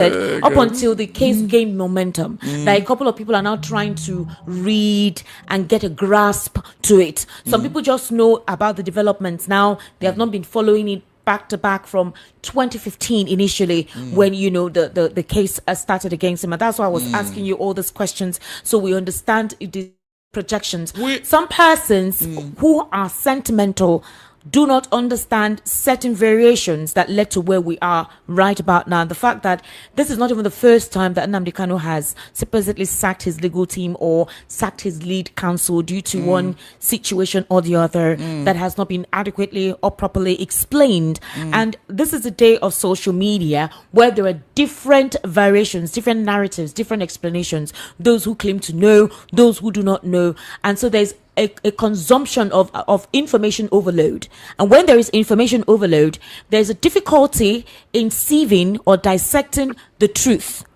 up until the case gained momentum. Like a couple of people are now trying to read and get a grasp to it. Some people just know about the developments now. They have not been following it back to back from 2015 initially, when the case started against him. And that's why I was asking you all these questions, so we understand the projections. Some persons who are sentimental do not understand certain variations that led to where we are right about now. The fact that this is not even the first time that Nnamdi Kanu has supposedly sacked his legal team or sacked his lead counsel due to one situation or the other that has not been adequately or properly explained. And this is a day of social media where there are different variations, different narratives, different explanations. Those who claim to know, those who do not know. And so there's a consumption of information overload. And when there is information overload, there's a difficulty in sieving or dissecting the truth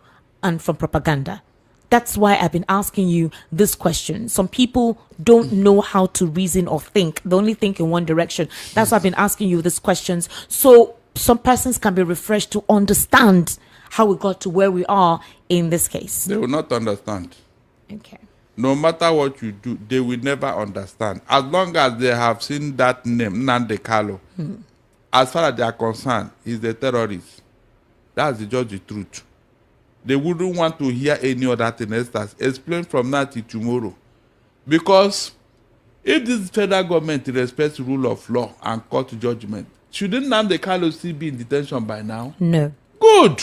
and from propaganda. That's why I've been asking you this question. Some people don't know how to reason or think. They only think in one direction. That's why I've been asking you these questions, so some persons can be refreshed to understand how we got to where we are in this case. They will not understand. Okay. No matter what you do, they will never understand. As long as they have seen that name, Nnamdi Kanu, as far as they are concerned, he's a terrorist. That's just the truth. They wouldn't want to hear any other thing else. Explain from now till tomorrow. Because if this federal government respects rule of law and court judgment, shouldn't Nnamdi Kanu still be in detention by now? No. Good.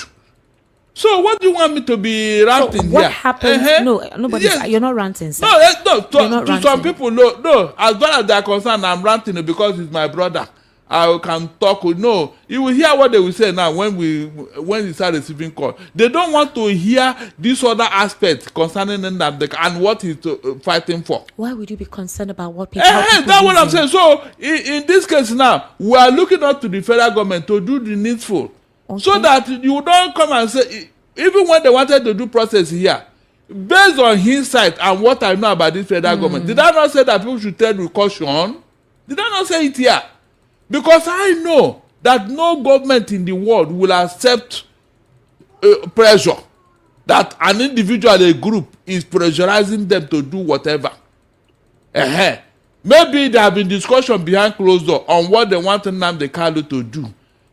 So what do you want me to be ranting here? What happens? No, nobody. Yes. You're not ranting, sir. No. To some people, no. As far as they are concerned, I'm ranting because he's my brother. I can talk. No, you will hear what they will say now when we start receiving call. They don't want to hear this other aspect concerning Nnamdi and what he's fighting for. Why would you be concerned about what people? That's what I'm saying. So in this case now, we are looking up to the federal government to do the needful. Okay. So that you don't come and say, even when they wanted to do process here, based on hindsight and what I know about this federal government, did I not say that people should tread with caution? Did I not say it here? Because I know that no government in the world will accept pressure, that an individual, a group, is pressurizing them to do whatever. Maybe there have been discussion behind closed door on what they want Nnamdi Kanu to do.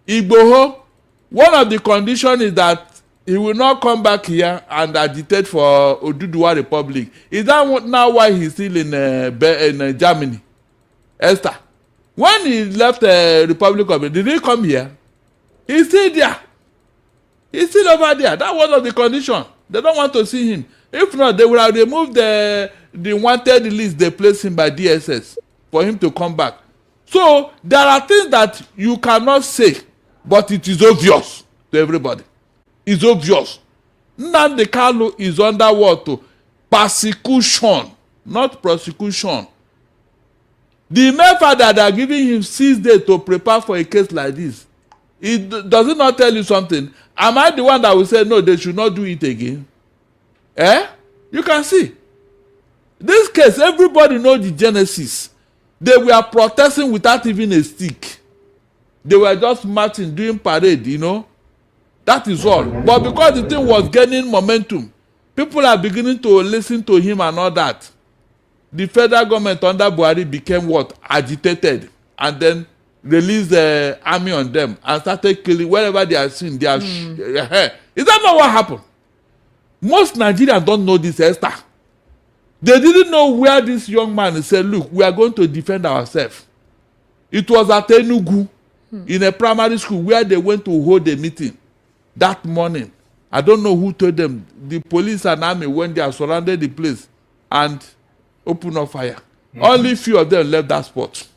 Igboho, one of the conditions is that he will not come back here and agitate for Oduduwa Republic. Is that now why he's still in Germany? Esther, when he left the Republic of Benin, did he come here? He's still there. He's still over there. That was one of the conditions. They don't want to see him. If not, they will have removed the wanted list they placed him by DSS for him to come back. So there are things that you cannot say, but it is obvious to everybody. It's obvious. Nnamdi Kanu is under what? Persecution, not prosecution. The mere fact that they are giving him 6 days to prepare for a case like this, does it not tell you something? Am I the one that will say, no, they should not do it again? You can see. This case, everybody knows the genesis. They were protesting without even a stick. They were just marching, doing parade, That is all. But because the thing was gaining momentum, people are beginning to listen to him and all that. The federal government under Buhari became what? Agitated. And then released the army on them and started killing wherever they are seen. They are Is that not what happened? Most Nigerians don't know this, Esther. They didn't know where this young man said, look, we are going to defend ourselves. It was at Enugu, in a primary school where they went to hold a meeting that morning. I don't know who told them. The police and army went there, surrounded the place, and opened up fire. Only few of them left that spot.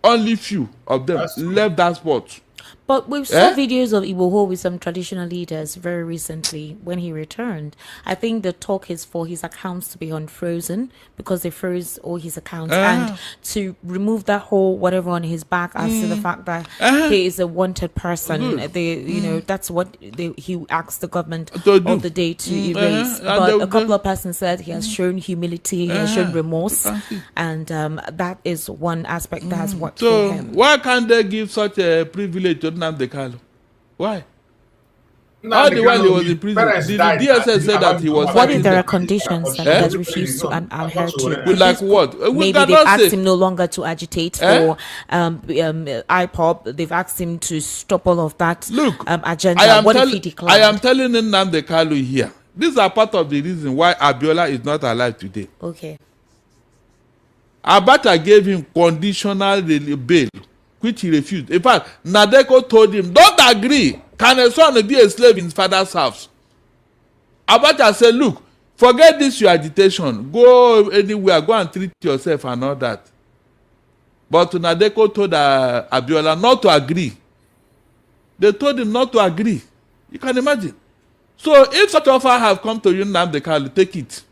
Only few of them left that spot. But we saw videos of Igboho with some traditional leaders very recently when he returned. I think the talk is for his accounts to be unfrozen because they froze all his accounts and to remove that whole whatever on his back as to the fact that he is a wanted person. That's what he asked the government of the day to erase. But a couple of persons said he has shown humility, he has shown remorse, and that is one aspect that has worked for him. Why can't they give such a privilege to Nnamdi Kanu? Why? All the while he was in prison, the DSS said that he was. What if there are conditions that he has refused to adhere to? Like what? Maybe they've asked him no longer to agitate for IPOP. They've asked him to stop all of that agenda. What if he declined? I am telling Nnamdi Kanu here. These are part of the reason why Abiola is not alive today. Okay. Abacha gave him conditional bail, which he refused. In fact, Nadeko told him, don't agree. Can a son be a slave in his father's house? Abacha said, look, forget this your agitation. Go anywhere, go and treat yourself and all that. But Nadeko told Abiola not to agree. They told him not to agree. You can imagine. So if such offer have come to you, Nnamdi Kanu, take it.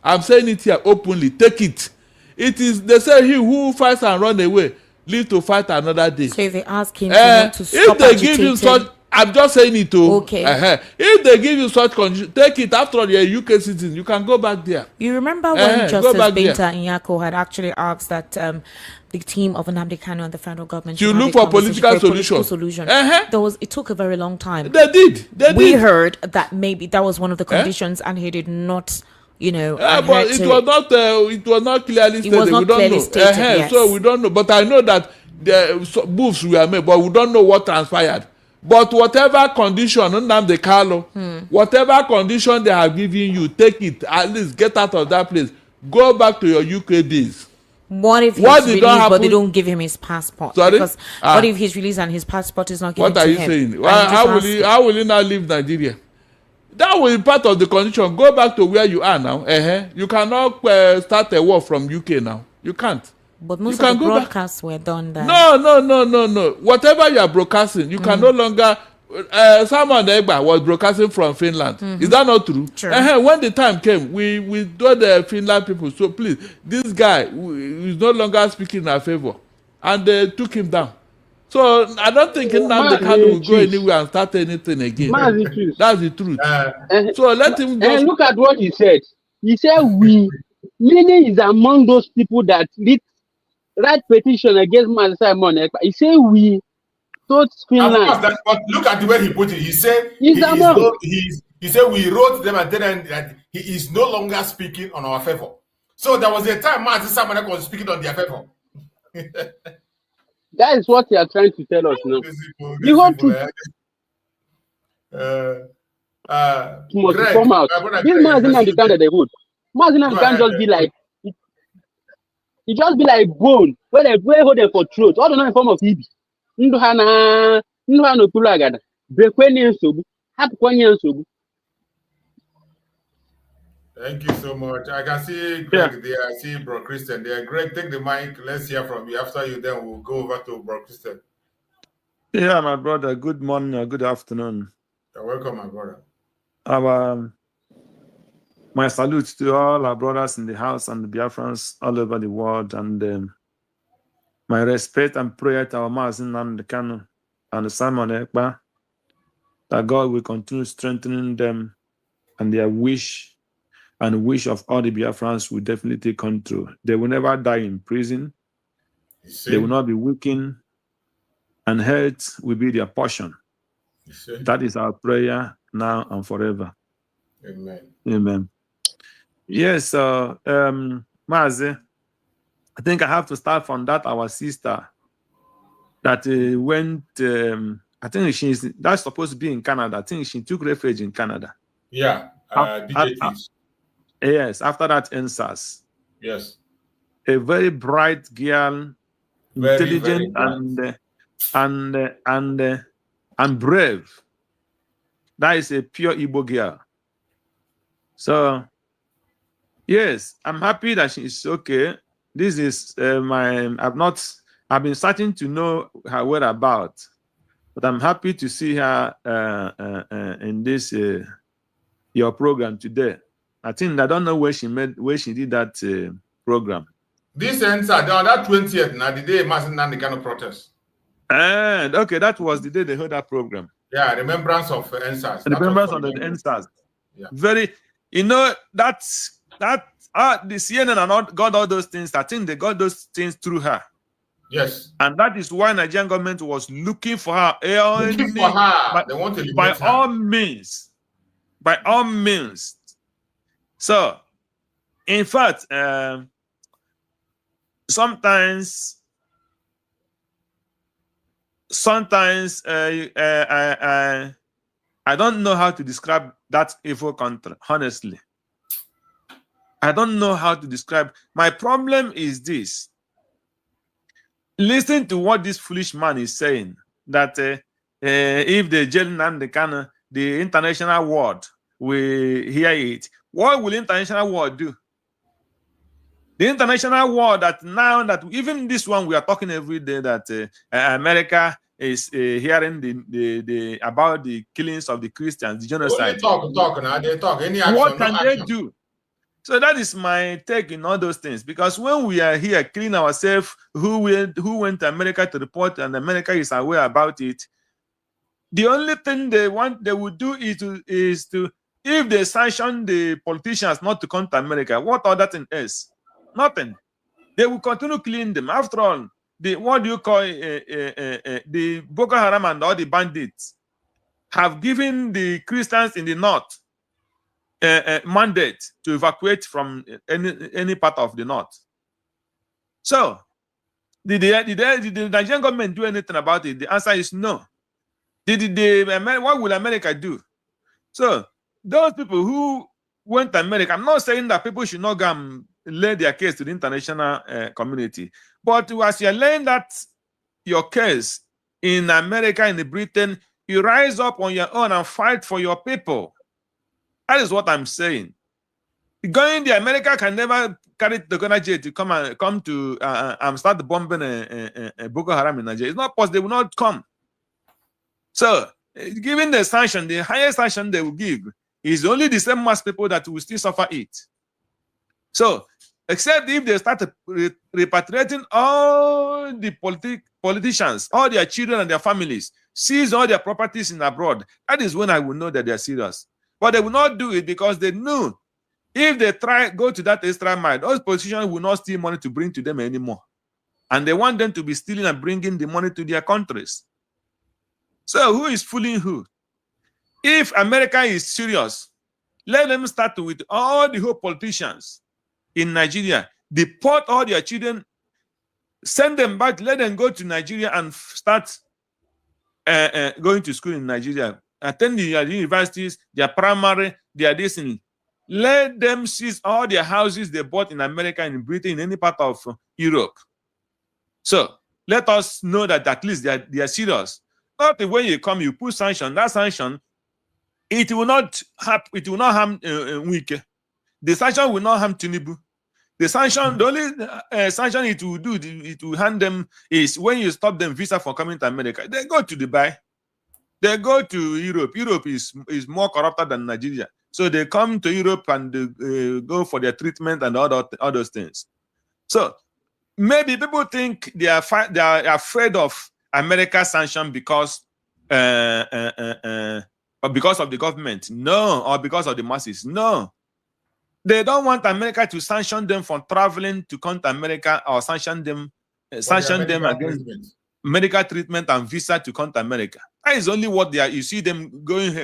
I'm saying it here openly. Take it. It is, they say, he who fights and run away live to fight another day. So if they ask him to stop if they give you such, I'm just saying it too. Okay. If they give you such condition, take it. After all, you're a UK citizen. You can go back there. You remember when Justice Binta Nyako had actually asked that the team of Nnamdi Kanu and the federal government to look for political solution. It took a very long time. They did. We heard that maybe that was one of the conditions, and he did not. But it was not clearly stated. It was not clearly stated, yes. So we don't know. But I know that the moves were made, but we don't know what transpired. But whatever condition, Nnamdi Kanu, whatever condition they have given you, take it. At least get out of that place. Go back to your UK days. What if he's released, but they don't give him his passport? Sorry? Because what if he's released and his passport is not given to him? What are you saying? How will he now leave Nigeria? That will be part of the condition. Go back to where you are now. You cannot start a war from UK now. You can't. But most of the broadcasts were done there. No. Whatever you are broadcasting, you can no longer. Simon Egba was broadcasting from Finland. Is that not true? Sure. When the time came, we told the Finland people, so please, this guy is no longer speaking in our favor. And they took him down. So I don't think Nnamdi Kanu will go anywhere and start anything again. Mazi, that's the truth. So let him go. And look at what he said. He said meaning is among those people that write petition against Mazi Simon Ekpa. He said told Finland. But look at the way he put it. He said he said we wrote them and then that he is no longer speaking on our favor. So there was a time Mazi Simon Ekpa was speaking on their favor. That is what they are trying to tell us now. You want to come out. This Mazi and the kind that they would. Mazi and the can just be like, it just be like bone where they hold them for throat. All the form of EB. No Kulagada. Brequenian Sobu. Hapquanian Sobu. Thank you so much. I can see Greg there. I see Bro Christian there. Greg, take the mic. Let's hear from you. After you, then we'll go over to Bro Christian. Yeah, my brother. Good morning or good afternoon. You're welcome, my brother. My salute to all our brothers in the house and the Biafrans all over the world, and my respect and prayer to our Mazi Nnamdi Kanu and Simon Ekpa, that God will continue strengthening them and their wish. And wish of all the Biafrans will definitely come true. They will never die in prison. They will not be weakened. And health will be their portion. That is our prayer now and forever. Amen. Yes, Mazi, I think I have to start from that our sister that went, I think that's supposed to be in Canada. I think she took refuge in Canada. Yeah, Yes, after that NSAS. Yes. A very bright girl, intelligent and brave. That is a pure Igbo girl. So yes, I'm happy that she is okay. This is I've been starting to know her whereabouts, but I'm happy to see her in this your program today. I don't know where she did that program. This ends on that 20th, now the day Mazi Nnamdi Kanu protest. And okay, that was the day they heard that program. Yeah, remembrance of NSAS. Remembrance of the NSAS. Yeah. Very, the CNN and all got all those things. I think they got those things through her. Yes. And that is why Nigerian government was looking for her. Looking for her. They want to eliminate her. All means. By all means. So, in fact, sometimes I don't know how to describe that evil country, honestly. I don't know how to describe. My problem is this. Listen to what this foolish man is saying, that if they jail Nnamdi Kanu, the international world will hear it. What will international world do? The international world that now that even this one we are talking every day that America is hearing the about the killings of the Christians, the genocide. Talk now. They talk. Any action? What can no they action. do? So that is my take in all those things. Because when we are here killing ourselves, who went to America to report, and America is aware about it, the only thing they would do is to if they sanction the politicians not to come to America, what other thing is? Nothing. They will continue killing them. After all, what do you call the Boko Haram and all the bandits have given the Christians in the north mandate to evacuate from any part of the north. So, did the Nigerian government do anything about it? The answer is no. What will America do? So, those people who went to America, I'm not saying that people should not go and lay their case to the international community, but as you're laying that your case in America, in Britain, you rise up on your own and fight for your people. That is what I'm saying. Going to America can never carry the gunner jet to come to start bombing Boko Haram in Nigeria. It's not possible. They will not come. So, given the sanction, the highest sanction they will give is only the same mass people that will still suffer it. So, except if they start repatriating all the politicians, all their children and their families, seize all their properties in abroad, that is when I will know that they are serious. But they will not do it because they knew if they go to that extra mile, those politicians will not steal money to bring to them anymore. And they want them to be stealing and bringing the money to their countries. So who is fooling who? If America is serious, let them start with all the whole politicians in Nigeria, deport all their children, send them back, let them go to Nigeria and start going to school in Nigeria, attend the universities, their primary, their destiny. Let them seize all their houses they bought in America, in Britain, in any part of Europe. So let us know that at least they are serious. Not when you come, you put sanction. That sanction, it will not harm Wike. The sanction will not harm Tinubu. The sanction, the only sanction it will do, it will hand them is when you stop them visa for coming to America. They go to Dubai. They go to Europe. Europe is more corrupted than Nigeria. So they come to Europe and go for their treatment and all those things. So maybe people think they are afraid of America's sanction because of the government. No, or because of the masses. No. They don't want America to sanction them for traveling to come to America or sanction them against medical treatment and visa to come to America. That is only what they are. You see them going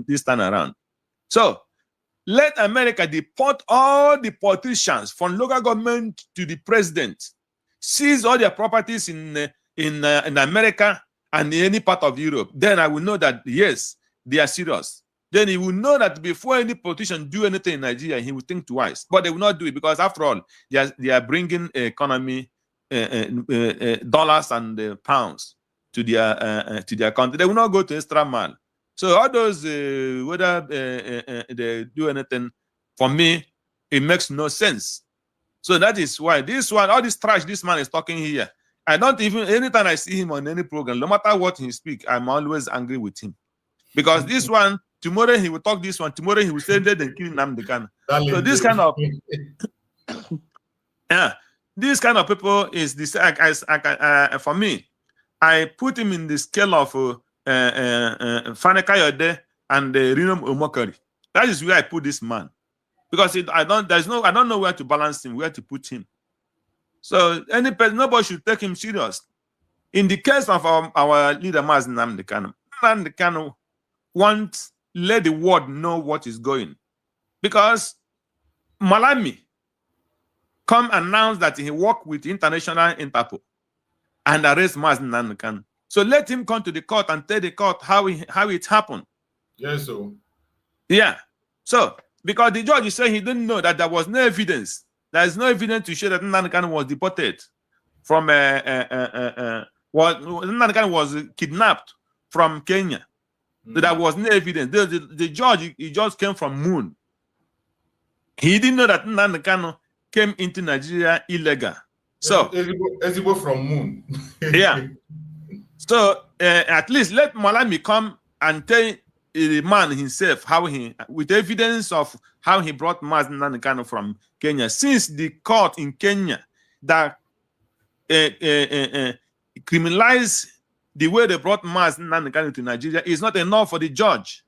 this time around. So let America deport all the politicians from local government to the president, seize all their properties in America and in any part of Europe. Then I will know that yes, they are serious. Then he will know that before any politician do anything in Nigeria, he will think twice. But they will not do it because, after all, they are bringing economy, dollars and pounds to their country. They will not go to extra mile. So all those whether they do anything, for me, it makes no sense. So that is why this one, all this trash this man is talking here, I don't even, anytime I see him on any program, no matter what he speaks, I'm always angry with him. Because this one, tomorrow he will talk this one, tomorrow he will say that and kill Nnamdi Kanu. So this kind of this kind of people is this. For me, I put him in the scale of Fani Kayode and Rinom Omokari. That is where I put this man, because I don't know where to balance him, where to put him. So any person, nobody should take him serious. In the case of our leader, Mazi Nnamdi Kanu won't let the world know what is going. Because Malami come announce that he worked with International Interpol and arrest Mazi Nnamdi Kanu. So let him come to the court and tell the court how it happened. Yes, so. Yeah. So, because the judge is saying he didn't know that there was no evidence. There is no evidence to show that Nnamdi Kanu was deported from Nnamdi Kanu was kidnapped from Kenya. So there was no evidence. The judge, he just came from Moon. He didn't know that Nnamdi Kanu came into Nigeria illegal. So Ezigbo from Moon. yeah. So at least let Malami come and tell the man himself how with evidence of how he brought Mazi Nnamdi Kanu from Kenya. Since the court in Kenya that criminalized the way they brought Mazi Nnamdi Kanu to Nigeria is not enough for the judge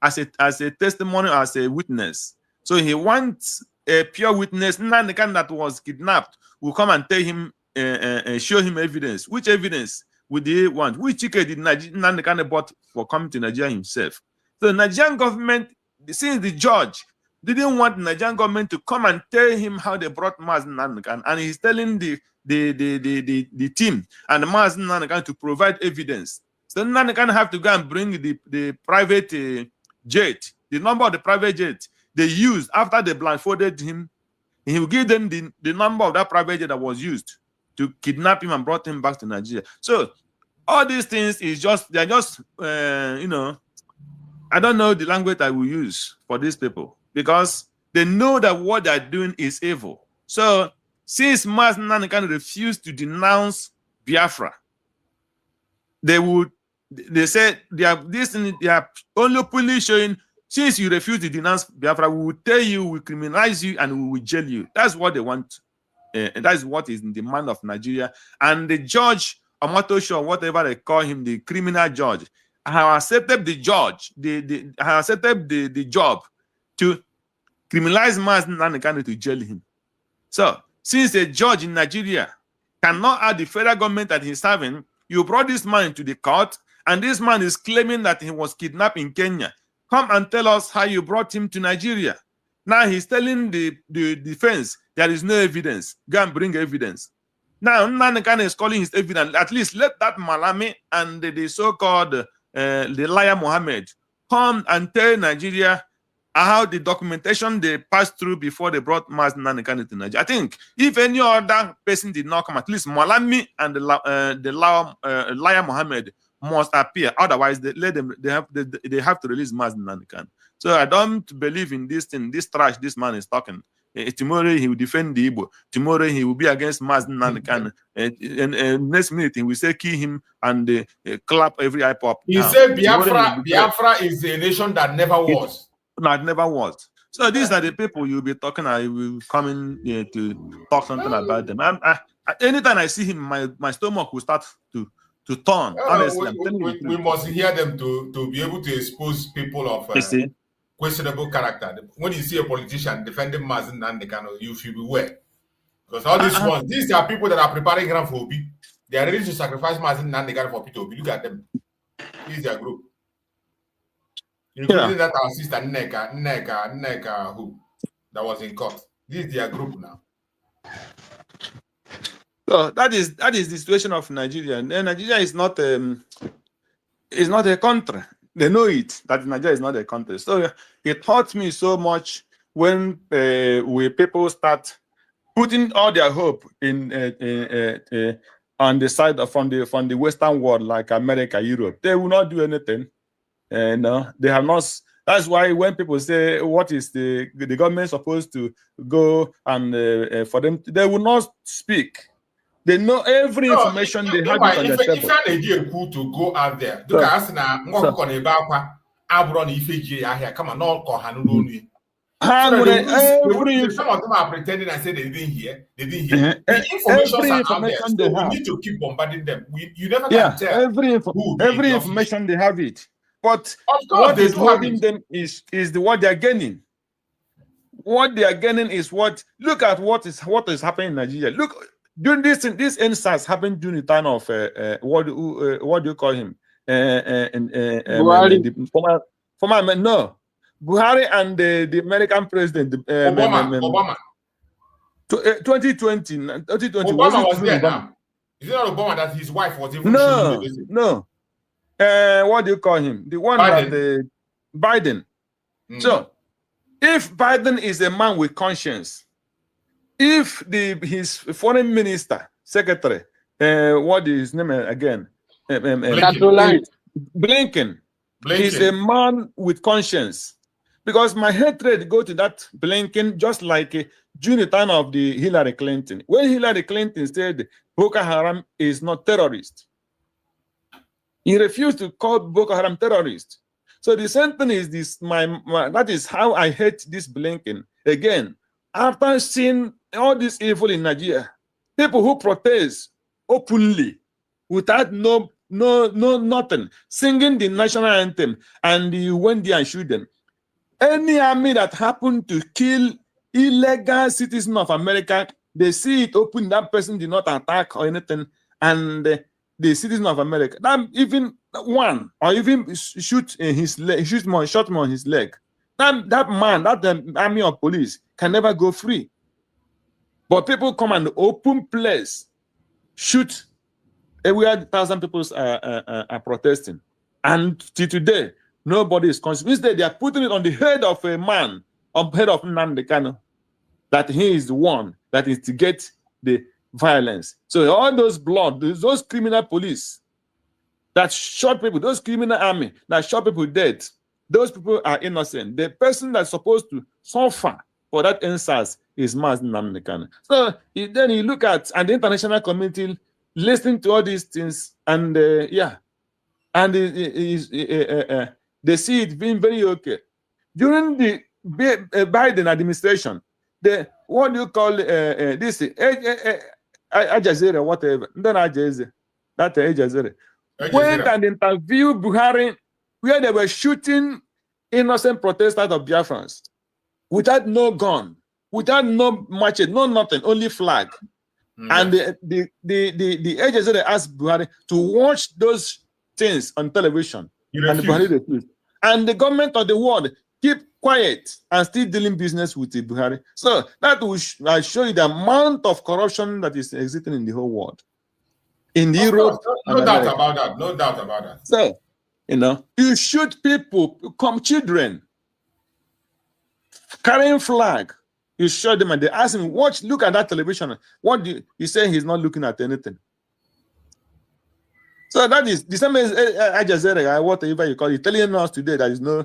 as a testimony, as a witness. So he wants a pure witness. Nnamdi Kanu that was kidnapped will come and tell him, show him evidence. Which evidence would they want? Which ticket did Nnamdi Kanu bought for coming to Nigeria himself? So the Nigerian government, since the judge didn't want the Nigerian government to come and tell him how they brought Mazi Nnamdi Kanu, and he's telling the team and the Mazi Nnamdi Kanu to provide evidence. So Nnamdi Kanu have to go and bring the private jet, the number of the private jet they used after they blindfolded him. He will give them the number of that private jet that was used to kidnap him and brought him back to Nigeria. So all these things is they're just you know, I don't know the language I will use for these people because they know that what they're doing is evil. So since Mazi Nnamdi Kanu refused to denounce Biafra, they said they are only openly showing, since you refuse to denounce Biafra, we will tell you, we criminalize you, and we will jail you. That's what they want. And that is what is in the mind of Nigeria. And the judge, Amatosho, whatever they call him, the criminal judge, have accepted the judge, have accepted the job to criminalize Mazi Nnamdi Kanu to jail him. So, since a judge in Nigeria cannot add the federal government that he's having, you brought this man into the court, and this man is claiming that he was kidnapped in Kenya. Come and tell us how you brought him to Nigeria. Now he's telling the defense there is no evidence. Go and bring evidence. Now Nnamdi Kanu is calling his evidence. At least let that Malami and the so-called the liar Mohammed come and tell Nigeria how the documentation they passed through before they brought Mazi Nnamdi Kanu to Nigeria. I think if any other person did not come, at least Malami and the liar Mohammed must appear. Otherwise, they have to release Mazi Nnamdi Kanu. So I don't believe in this thing, this trash this man is talking. Tomorrow he will defend the Igbo. Tomorrow he will be against Mazi Nnamdi Kanu. And next minute he will say kill him and clap every eye pop. He said Biafra is a nation that never was. That never was. So these are the people you'll be talking. I will come in to talk something about them. Anytime I see him, my stomach will start to turn. Honestly, we must hear them to be able to expose people of questionable character. When you see a politician defending Mazi Nnamdi Kanu, you should beware. Because all these ones, these are people that are preparing ground for Obi. They are ready to sacrifice Mazi Nnamdi Kanu for Peter Obi. Look at them. This is their group. Including that our sister Nneka, who that was in court. This is their group now. So that is the situation of Nigeria. And Nigeria is not a country. They know it that Nigeria is not a country. So it hurts me so much when people start putting all their hope in on the side of from the Western world, like America, Europe. They will not do anything. No, they have not. That's why when people say, "What is the government supposed to go and for them?" They will not speak. They know every information they have on their table. If an idea cool to go out there, look at us now. Come on, no, some of them are pretending and say they didn't hear. They didn't hear. The information are out there, so we need to keep bombarding them. You never can tell. Every information they have it. But what is holding them is what they are gaining. What they are gaining is what. Look at what is happening in Nigeria. Look, during this NSAS happened during the time of what do you call him? Buhari. The former no, Buhari and the American president. Obama. 2020. Obama was there now. Is it not Obama that his wife was even no, showing no. What do you call him? The one Biden. that Biden. So, if Biden is a man with conscience, if his foreign minister, secretary, what is his name again? Blinken is a man with conscience. Because my hatred go to that Blinken just like during the time of the Hillary Clinton. When Hillary Clinton said Boko Haram is not terrorist, he refused to call Boko Haram terrorist. So the same thing is this. That is how I hate this Blinken. Again, after seeing all this evil in Nigeria, people who protest openly without nothing, singing the national anthem, and you went there and shoot them. Any army that happened to kill illegal citizens of America, they see it open, that person did not attack or anything, and the citizen of America, that even one, or even shoot in his leg, shot him on his leg, that man, that army of police can never go free. But people come and open place, shoot, everywhere 1,000 people are protesting, and till today, nobody is conscious. Instead, they are putting it on the head of a man, on the head of Nnamdi Kanu, that he is the one that is to get the violence. So all those blood, those criminal police that shot people, those criminal army that shot people dead, those people are innocent. The person that's supposed to suffer for that NSAS is Mazi Nnamdi Kanu. So then you look at, and the international community listening to all these things, and and they see it being very okay. During the Biden administration, what do you call this? Al Jazeera, whatever. Then Al Jazeera, that Al Jazeera. Went and interviewed Buhari, where they were shooting innocent protesters of Biafrans without no gun, without no machete, no nothing, only flag. And the Al Jazeera asked Buhari to watch those things on television, and Buhari refused. And the government of the world keep quiet and still dealing business with the Buhari. So that will show you the amount of corruption that is existing in the whole world. In Europe. No doubt about that. No doubt about that. So, you shoot people, children, carrying flag. You show them and they ask him, look at that television. What do you say? He's not looking at anything. So that is the same as Al Jazeera, whatever you call it, telling us today there is no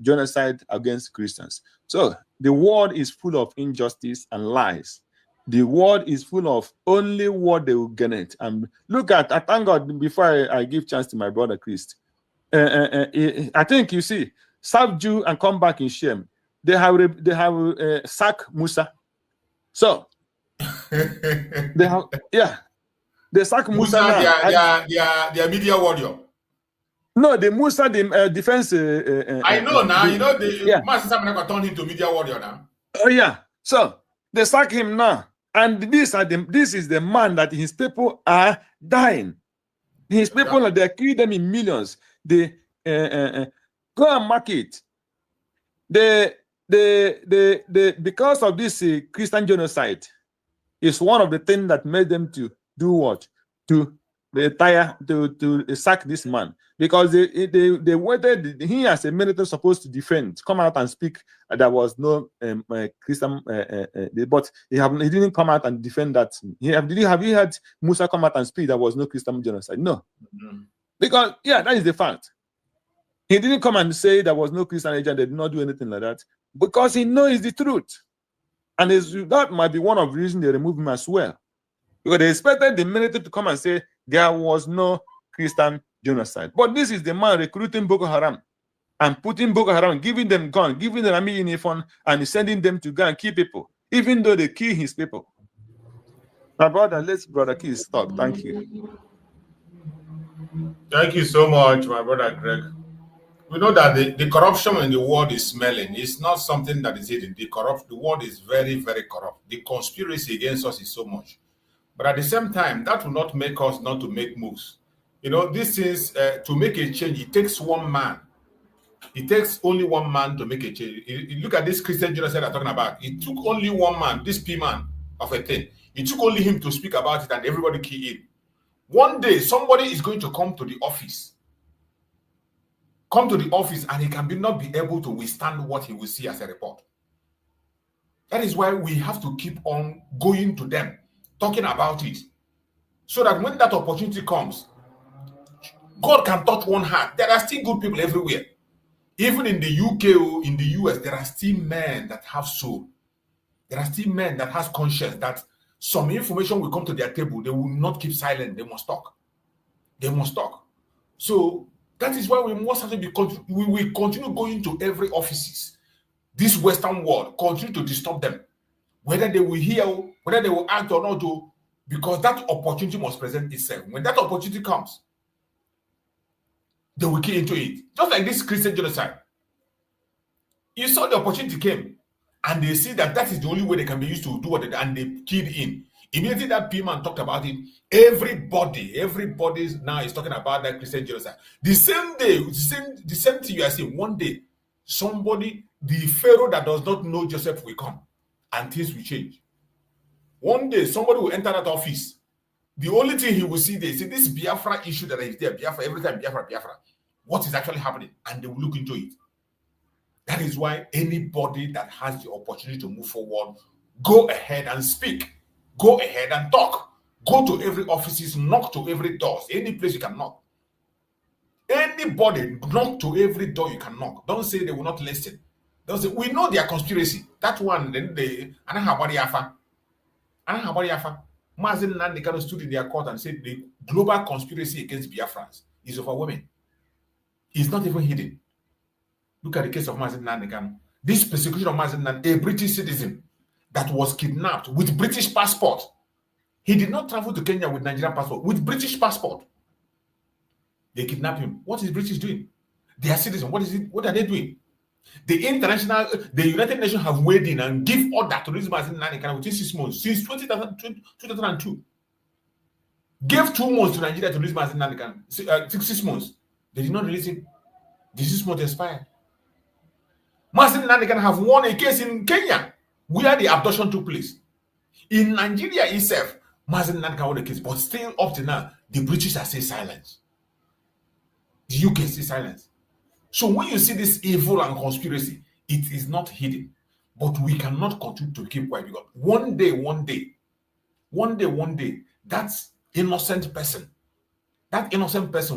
genocide against Christians. So the world is full of injustice and lies. The world is full of only what they will get it. And look at, I thank God, before I give chance to my brother Christ, I think you see, serve Jew and come back in shame. They have sacked Musa. So they have, they sack Musa now. Their media warrior. No, the Musa, the defense. I know now. The Master Samanaka turned into media warrior now. Oh yeah. So they sack him now, and this is the man that his people are dying. His people they kill them in millions. They go and mark it. Because of this Christian genocide, is one of the things that made them to do what? To sack this man, because they waited. He as a military supposed to defend, come out and speak. There was no Christian, but he didn't come out and defend that. Have you heard Musa come out and speak? There was no Christian genocide. No, because that is the fact. He didn't come and say there was no Christian agent. They did not do anything like that because he knows the truth, and that might be one of the reasons they removed him as well. Because they expected the military to come and say there was no Christian genocide. But this is the man recruiting Boko Haram and putting Boko Haram, giving them gun, giving them army uniform, and sending them to go and kill people, even though they kill his people. My brother, let's brother Keys talk. Thank you. Thank you so much, my brother Greg. We know that the corruption in the world is smelling. It's not something that is hidden. The world is very, very corrupt. The conspiracy against us is so much. But at the same time, that will not make us not to make moves. You know, this is to make a change. It takes one man. It takes only one man to make a change. You look at this Christian genocide I'm talking about. It took only one man, this P-man of a thing. It took only him to speak about it and everybody key in. One day, somebody is going to come to the office. Come to the office and he can not be able to withstand what he will see as a report. That is why we have to keep on going to them, talking about it. So that when that opportunity comes, God can touch one heart. There are still good people everywhere. Even in the UK or in the US, there are still men that have soul. There are still men that has conscience, that some information will come to their table. They will not keep silent. They must talk. They must talk. So that is why we must have to be, we will continue going to every offices. This Western world, continue to disturb them. Whether they will hear, whether they will act or not, because that opportunity must present itself. When that opportunity comes, they will key into it. Just like this Christian genocide. You saw the opportunity came, and they see that that is the only way they can be used to do what they do, and they keyed in. Immediately that P-man talked about it, everybody now is talking about that Christian genocide. The same day, the same thing you are seeing, one day, somebody, the Pharaoh that does not know Joseph will come, and things will change. One day, somebody will enter that office. The only thing he will see there is this Biafra issue that is there, Biafra, every time Biafra. What is actually happening? And they will look into it. That is why anybody that has the opportunity to move forward, go ahead and speak. Go ahead and talk. Go to every offices, knock to every door. Any place you can knock. Anybody, knock to every door you can knock. Don't say they will not listen. Don't say, we know their conspiracy. That one, then they, Mazi Nnamdi Kanu stood in their court and said the global conspiracy against Biafrans is over women. It's not even hidden. Look at the case of Mazi Nnamdi Kanu. This persecution of Mazi Nnamdi, a British citizen that was kidnapped with British passport. He did not travel to Kenya with Nigerian passport, with British passport. They kidnapped him. What is British doing? They are citizens. What are they doing? The United Nations have weighed in and give order to release Mazi Nnamdi Kanu within 6 months, since 2002. Gave 2 months to Nigeria to release Mazi Nnamdi Kanu. 6 months. They did not release him. The 6 months expired. Mazi Nnamdi Kanu have won a case in Kenya where the abduction took place. In Nigeria itself, Mazi Nnamdi Kanu won a case, but still up to now, the British are still silent. The UK is still silent. So when you see this evil and conspiracy, it is not hidden. But we cannot continue to keep quiet, because one day, that innocent person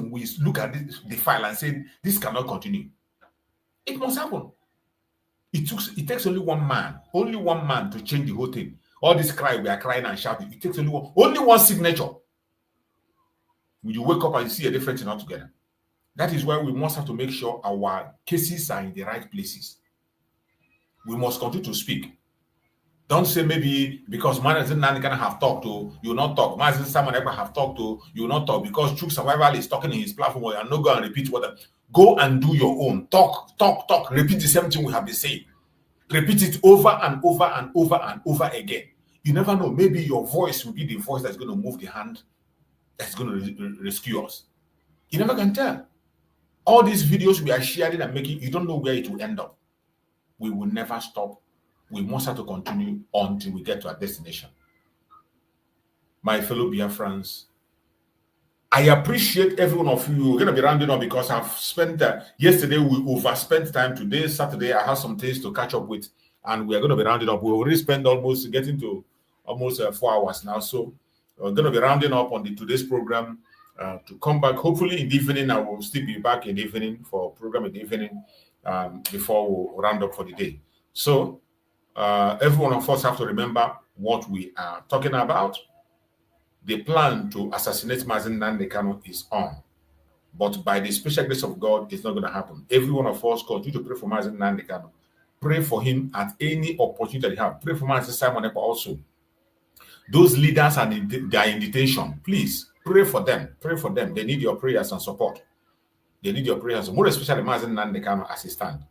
will look at the file and say, this cannot continue. It must happen. It takes only one man to change the whole thing. All this cry, we are crying and shouting. It takes only one signature. When you wake up and you see a different thing altogether. That is why we must have to make sure our cases are in the right places. We must continue to speak. Don't say maybe because Mazi Nnamdi Kanu have talked to, you will not talk. Mazi someone ever have talked to, you will not talk. Because True Survival is talking in his platform, you are not going to repeat what. Go and do your own. Talk. Repeat the same thing we have been saying. Repeat it over and over and over and over again. You never know. Maybe your voice will be the voice that's going to move the hand that's going to rescue us. You never can tell. All these videos we are sharing and making, you don't know where it will end up. We will never stop. We must have to continue until we get to our destination. My fellow Biafrans, I appreciate every one of you. We're going to be rounding up because I've spent, yesterday we overspent time. Today, Saturday, I have some things to catch up with, and we're going to be rounding up. We already spent getting to almost 4 hours now. So we're going to be rounding up on today's program. To come back, hopefully in the evening. I will still be back in the evening for a program in the evening before we'll round up for the day. So every one of us have to remember what we are talking about. The plan to assassinate Mazi Nnamdi Kanu is on, but by the special grace of God, it's not going to happen. Every one of us continue to pray for Mazi Nnamdi Kanu. Pray for him at any opportunity that you have. Pray for Mazi Simon Ekpa also. Those leaders they are in detention. Please pray for them. Pray for them. They need your prayers and support. They need your prayers, more especially Mazi Nnamdi Kanu as he stand.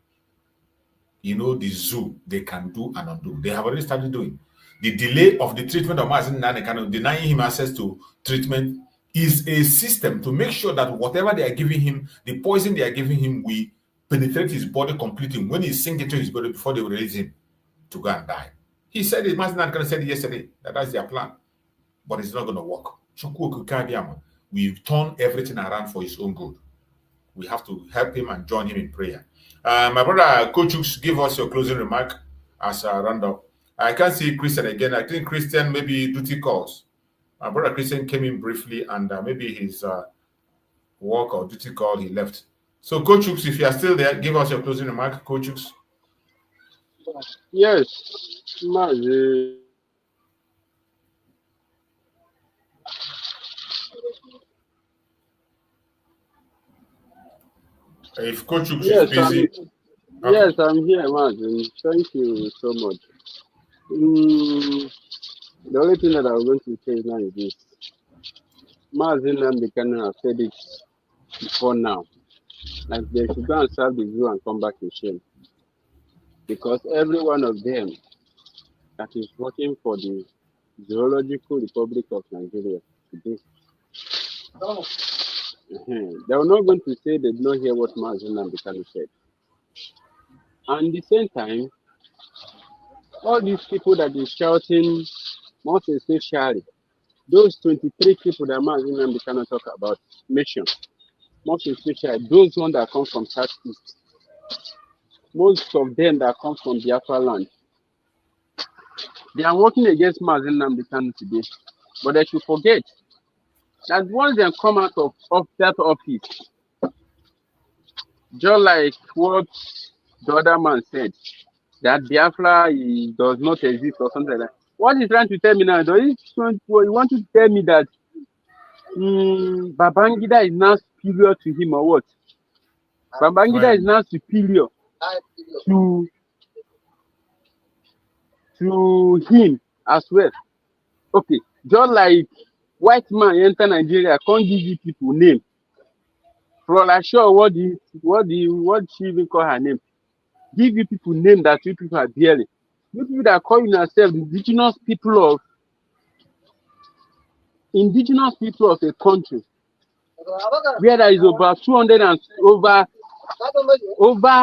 You know, the zoo, they can do and undo. They have already started doing. the delay of the treatment of Mazi Nnamdi Kanu, denying him access to treatment, is a system to make sure that whatever they are giving him, the poison they are giving him, will penetrate his body completely when he sink into his body before they release him to go and die. He said it, Mazi Nnamdi Kanu said it yesterday, that's their plan. But it's not going to work. We've turned everything around for his own good. We have to help him and join him in prayer. My brother Kochuk, give us your closing remark as a roundup. I can't see Christian again. I think Christian maybe duty calls. My brother Christian came in briefly and maybe his work or duty call, he left. So Kochuk, if you are still there, give us your closing remark, Kochuk. Yes, Mazi. If Kochuk is busy. Yes, I'm here, Mazi. Thank you so much. The only thing that I'm going to say now is this. Mazi Nnamdi Kanu have said it before now. Like they should go and serve the zoo and come back in shame. Because every one of them that is working for the Zoological Republic of Nigeria today, they are not going to say they did not hear what Mazi Nnamdi Kanu said. And at the same time, all these people that is shouting, most especially those 23 people that Mazi Nnamdi Kanu talk about, mention, most especially those ones that come from Southeast, most of them that come from Biafra land, they are working against Mazi Nnamdi Kanu today. But they should forget that once they come out of that office, just like what the other man said, that Biafra does not exist or something like that. What he's trying to tell me now, he want to tell me that Babangida is now superior to him or what? Babangida is now superior to him as well. Okay, just like white man enter Nigeria, can't give you people name. For like sure, what she even call her name? Give you people name that you people are bearing. You people that call yourselves indigenous people of a country where there is over 200 and over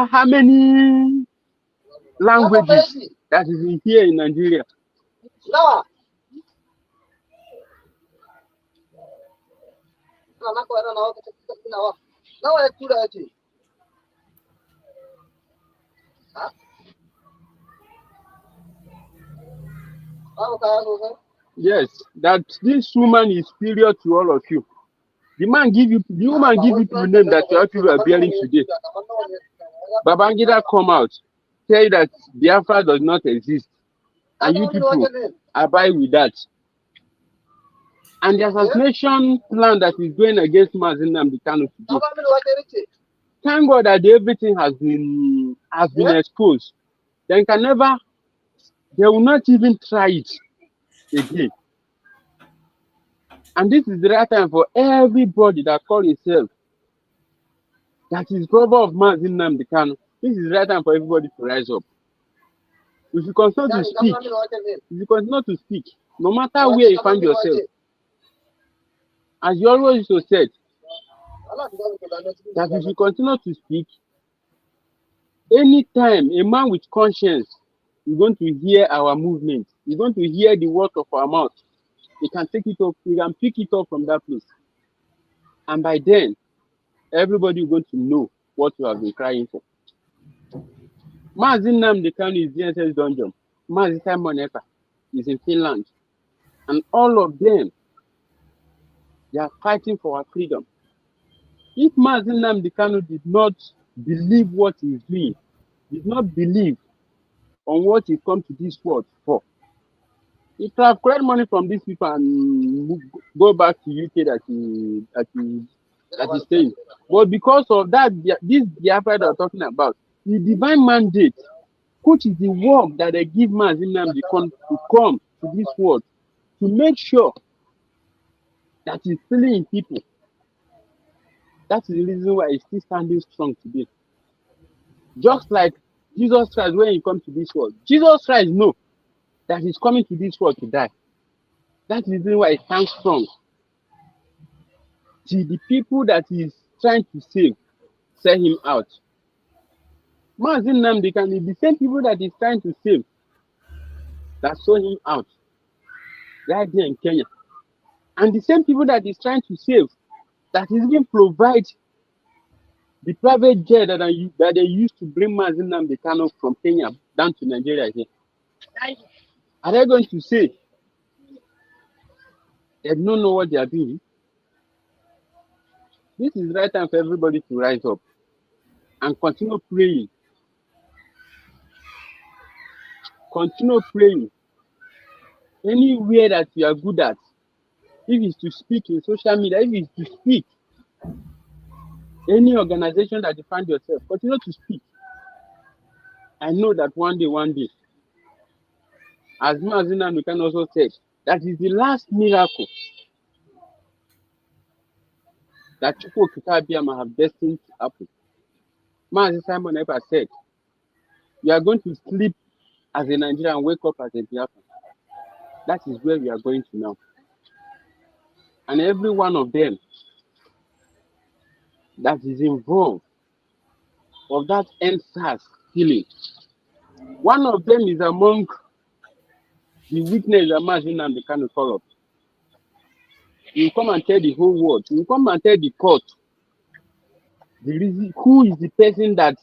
how many languages that is in here in Nigeria. Yes, that this woman is superior to all of you. The woman give you the name that your people are bearing today. Babangida come out, tell you that Biafra does not exist, and you people abide with that. And the assassination plan that is going against Mazi Nnamdi Kanu today. Thank God that everything has been exposed. They will not even try it again. And this is the right time for everybody that call himself that is brother of Mazi Nnamdi Kanu. This is the right time for everybody to rise up. If you continue to speak, no matter where you find yourself, as you always used to say, that if you continue to speak, anytime a man with conscience is going to hear our movement, he's going to hear the word of our mouth, he can take it up, he can pick it up from that place. And by then, everybody is going to know what you have been crying for. Mazi Nnamdi Kanu is DSS dungeon. Mazi Simon Ekpa is in Finland. And all of them, they are fighting for our freedom. If Mazi Nnamdi Kanu did not believe what he's doing, did not believe on what he come to this world for, he could have collected money from these people and go back to UK that he's staying. But because of that, this Biafra that we're talking about, the divine mandate, which is the work that they give Mazi Nnamdi Kanu to come to this world, to make sure that he's filling in people. That's the reason why he's still standing strong today. Just like Jesus Christ when he comes to this world. Jesus Christ, no. that he's coming to this world to die. That is the reason why he stands strong. See, the people that he's trying to save sell him out. Mazi Nnamdi Kanu, the same people that he's trying to save that sold him out right there in Kenya. And the same people that he's trying to save that he's even provide the private jet that they used to bring Mazi Nnamdi Kanu from Kenya down to Nigeria here. Are they going to say they don't know what they are doing? This is the right time for everybody to rise up and continue praying. Continue praying. Anywhere that you are good at, if it's to speak in social media, if it's to speak, any organization that you find yourself, continue to speak. I know that one day, as Mazi Nnamdi Kanu also said, that is the last miracle that Chukwu Okike have destined to happen. Mazi Simon Ekpa said, you are going to sleep as a Nigerian and wake up as a Biafra. That is where we are going to now. And every one of them that is involved of that NSAS killing, one of them is among the witness that Mazi Nnamdi Kanu call up. You come and tell the whole world. You come and tell the court the reason, who is the person that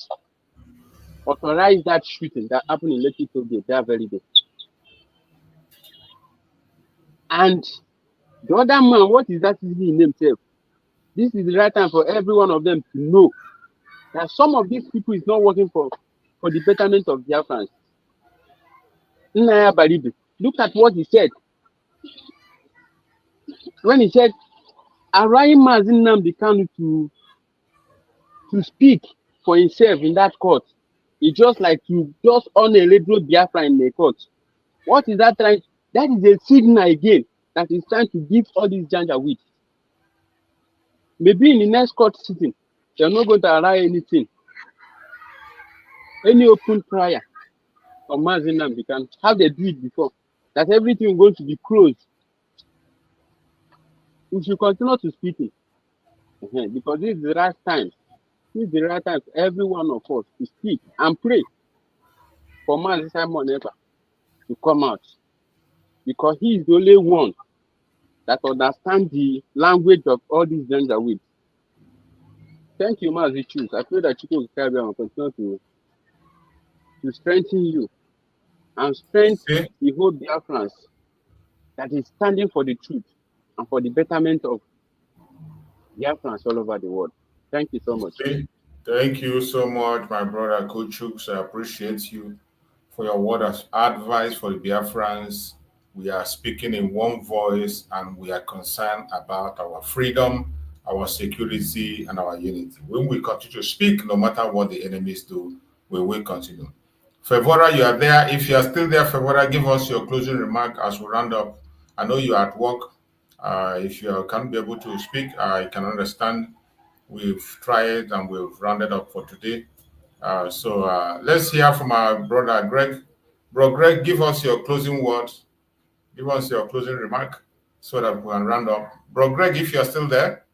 authorized that shooting that happened in Lekki Tollgate that very day. And the other man, what is that in himself? This is the right time for every one of them to know that some of these people is not working for the betterment of Biafrans. Nnaya Baribe, look at what he said. When he said, allowing Mazi Nnamdi Kanu to speak for himself in that court, it's just like to just on a radio Biafra in the court. What is that trying? That is a signal again that is trying to give all these janja with. Maybe in the next court sitting, they're not going to allow anything, any open trial on Mazi Nnamdi Kanu. How they do it before, that everything is going to be closed. We should continue to speak it, because this is the right time. This is the right time for every one of us to speak and pray for Mazi Simon Ekpa to come out, because he is the only one that understands the language of all these gender with. Thank you, Mazi Chus. I pray that Chukwu Okike will continue to strengthen you and strengthen the whole Biafrans that is standing for the truth and for the betterment of Biafrans all over the world. Thank you so much. Thank you so much, my brother Coach Chooks. I appreciate you for your word of advice for the Biafrans. We are speaking in one voice and we are concerned about our freedom, our security, and our unity. When we continue to speak, no matter what the enemies do, we will continue. Favora, you are there. If you are still there, Favora, give us your closing remark as we round up. I know you are at work. If you can't be able to speak, I can understand. We've tried and we've rounded up for today. So let's hear from our brother Greg. Bro, Greg, give us your closing words. Give us your closing remark so that we can round up. Bro, Greg, if you're still there.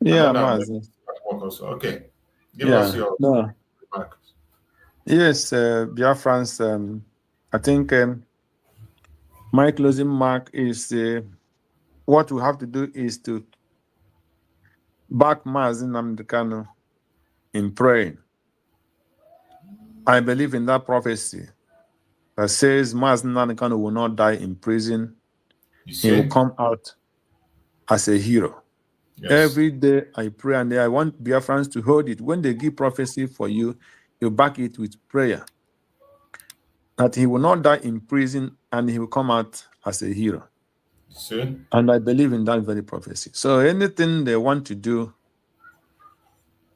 Yeah, Mazi. Okay. Give us your remark. Yes, Biafrans, I think my closing mark is what we have to do is to back Mazi Nnamdi Kanu in praying. I believe in that prophecy that says Mazi Nnamdi Kanu will not die in prison. He will come out as a hero. Yes. Every day I pray and I want Biafrans to hold it. When they give prophecy for you, you back it with prayer. That he will not die in prison and he will come out as a hero. See? And I believe in that very prophecy. So anything they want to do,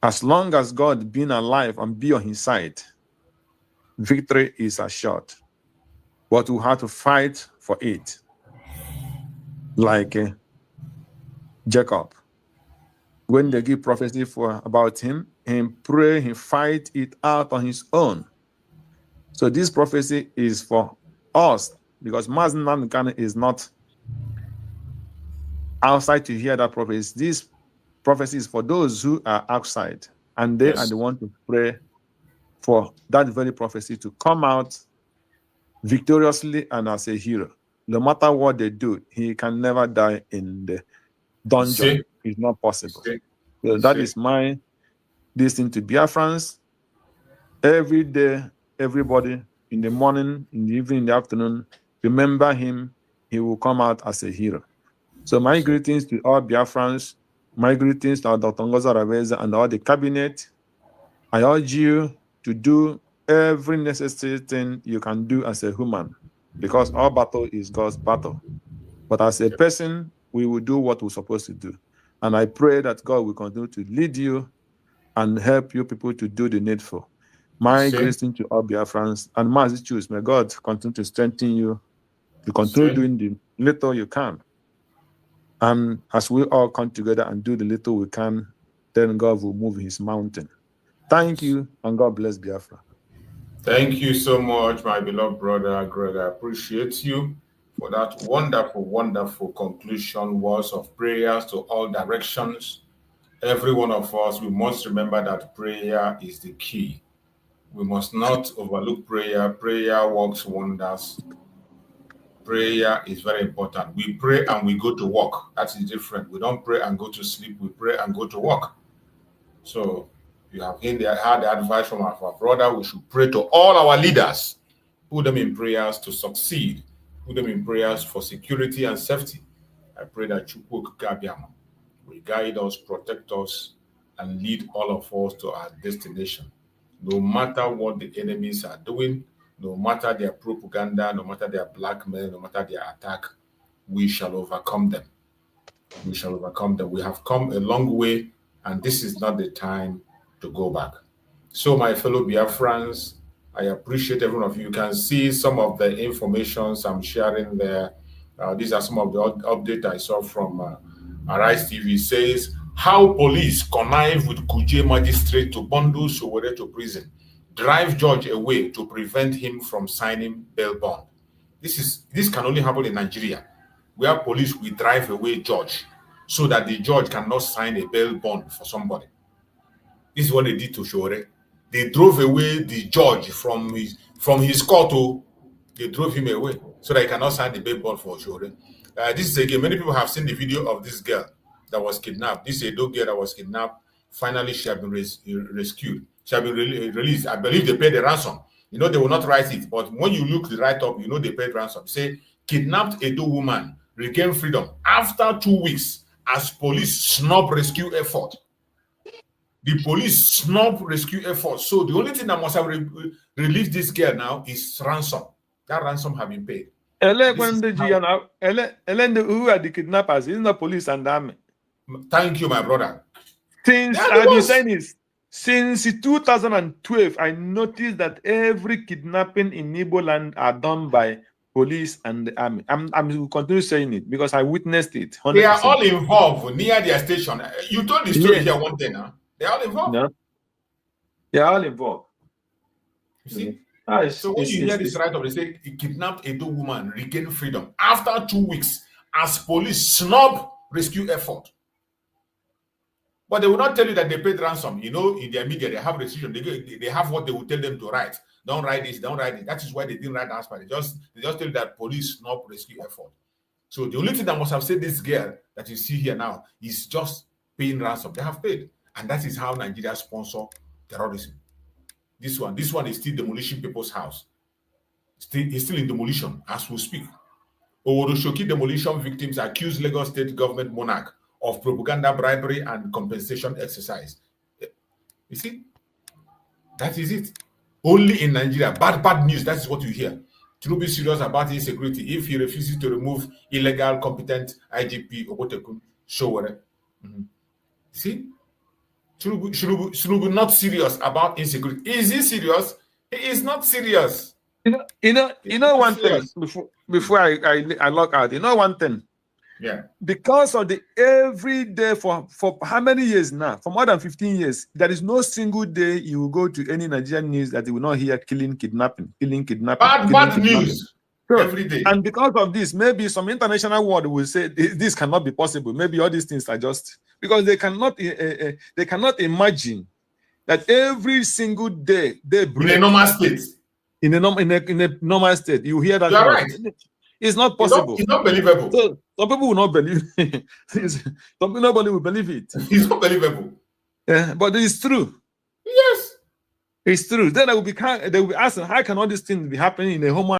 as long as God being alive and be on his side, victory is assured. But we have to fight for it. Like Jacob. When they give prophecy about him, he pray, he fight it out on his own. So this prophecy is for us, because Mazi Nnamdi Kanu is not outside to hear that prophecy. This prophecy is for those who are outside, and they are the ones to pray for that very prophecy to come out victoriously and as a hero. No matter what they do, he can never die in the dungeon. It's not possible. So that is my listening to Biafrans. Every day, everybody, in the morning, in the evening, in the afternoon, remember him. He will come out as a hero. So my greetings to all Biafrans. My greetings to our Dr. Ngozi Arabeza and all the cabinet. I urge you to do every necessary thing you can do as a human, because our battle is God's battle. But as a person, we will do what we're supposed to do. And I pray that God will continue to lead you and help you people to do the needful. My greeting to all Biafrans and Mazi Choose. May God continue to strengthen you to continue doing the little you can. And as we all come together and do the little we can, then God will move his mountain. Thank you, and God bless Biafra. Thank you so much, my beloved brother Greg. I appreciate you for that wonderful, wonderful conclusion, words of prayers to all directions. Every one of us, we must remember that prayer is the key. We must not overlook prayer. Prayer works wonders. Prayer is very important. We pray and we go to work. That is different. We don't pray and go to sleep. We pray and go to work. So you have had the advice from our brother. We should pray to all our leaders. Put them in prayers to succeed. Put them in prayers for security and safety. I pray that Chukwu Gabiama will guide us, protect us, and lead all of us to our destination. No matter what the enemies are doing, no matter their propaganda, no matter their blackmail, no matter their attack, we shall overcome them. We shall overcome them. We have come a long way, and this is not the time to go back. So, my fellow Biafrans, I appreciate every one of you. You can see some of the informations I'm sharing there. These are some of the updates I saw from Arise TV. It says, how police connive with Kuje magistrate to bundle Sowore to prison, drive judge away to prevent him from signing bail bond. This can only happen in Nigeria, where police will drive away judge so that the judge cannot sign a bail bond for somebody. This is what they did to Sowore. They drove away the judge from his court. They drove him away so that he cannot sign the bail bond for Sowore. This is again, many people have seen the video of this girl that was kidnapped. This Edo girl that was kidnapped. Finally, she has been rescued. She has been released. I believe they paid the ransom. You know, they will not write it, but when you look the write-up, you know they paid ransom. Say, kidnapped Edo woman, regained freedom after 2 weeks as police snub rescue effort. The police snub rescue effort. So the only thing that must have released this girl now is ransom. That ransom have been paid. Who are the kidnappers? It's not police and army. Thank you, my brother. Since I've been saying this, since 2012, I noticed that every kidnapping in Igbo land are done by police and the army. I'm continue saying it because I witnessed it. 100%. They are all involved near their station. You told the story here one day now. They are all involved. No. They are all involved. You see? So when you hear this right up, they say he kidnapped a Edo woman, regained freedom after 2 weeks as police snub rescue effort. But they will not tell you that they paid ransom. You know, in their media, they have restriction. They have what they will tell them to write. Don't write this, don't write it. That is why they didn't write the answer. They just tell you that police snub rescue effort. So the only thing that must have said this girl that you see here now is just paying ransom. They have paid. And that is how Nigeria sponsor terrorism. This one is still demolishing people's house. It's still in demolition as we speak. Owodoshoki demolition victims accuse Lagos State government monarch of propaganda, bribery, and compensation exercise. You see? That is it. Only in Nigeria. Bad news. That is what you hear. To be serious about insecurity. If he refuses to remove illegal, competent IGP Obotekun Sowore. See? Should be not serious about insecurity. Is he serious? He is not serious. You know one thing before I log out. You know one thing. Yeah. Because of the every day for how many years now? For more than 15 years, there is no single day you will go to any Nigerian news that you will not hear killing, kidnapping. Bad news. every day. And because of this, maybe some international world will say this cannot be possible. Maybe all these things are just because they cannot imagine that every single day they break in a normal state. In a normal state, you hear that. You are right. It's not possible. It's not believable. So some people will not believe it. Nobody will believe it. It's not believable. Yeah, but it's true. Yes. It's true. Then they will be asking, how can all these things be happening in a home